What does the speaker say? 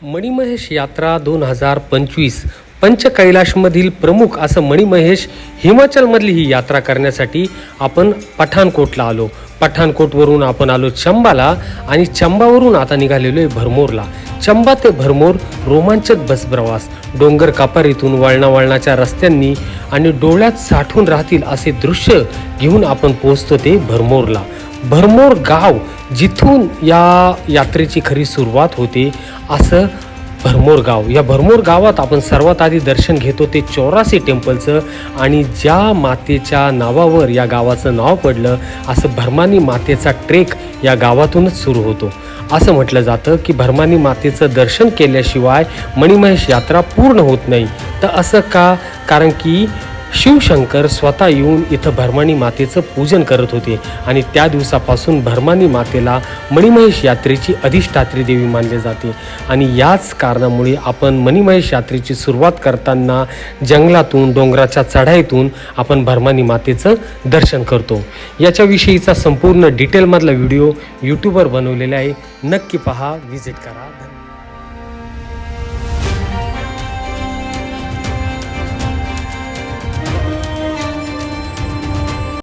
मणिमहेश यात्रा 2025 पंचकैलाशमधील प्रमुख असं मणिमहेश हिमाचलमधली ही यात्रा करण्यासाठी आपण पठाणकोटला आलो. पठाणकोटवरून आपण आलो चंबाला आणि चंबावरून आता निघालेलो आहे भरमोरला. चंबा ते भरमोर रोमांचक बस प्रवास, डोंगर कापारीतून वळणावळणाच्या रस्त्यांनी आणि डोळ्यात साठून राहतील असे दृश्य घेऊन आपण पोहोचतो ते भरमोरला. भरमोर गाव जिथून या यात्रेची खरी सुरुवात होते असं भरमोर गाव. या भरमोर गावात आपण सर्वात आधी दर्शन घेतो ते 84 टेम्पलचं आणि ज्या मातेच्या नावावर या गावाचं नाव पडलं असं भरमानी मातेचा ट्रेक या गावातूनच सुरू होतो. असं म्हटलं जातं की भरमानी मातेचं दर्शन केल्याशिवाय मणिमहेश यात्रा पूर्ण होत नाही. तर असं का? कारण की शिवशंकर स्वतः येऊन इथं भरमानी मातेचं पूजन करत होते आणि त्या दिवसापासून भरमानी मातेला मणिमहेश यात्रेची अधिष्ठात्री देवी मानले जाते. आणि याच कारणामुळे आपण मणिमहेश यात्रेची सुरुवात करताना जंगलातून डोंगराच्या चढाईतून आपण भरमानी मातेचं दर्शन करतो. याच्याविषयीचा संपूर्ण डिटेलमधला व्हिडिओ यूट्यूबवर बनवलेला आहे, नक्की पहा, व्हिजिट करा.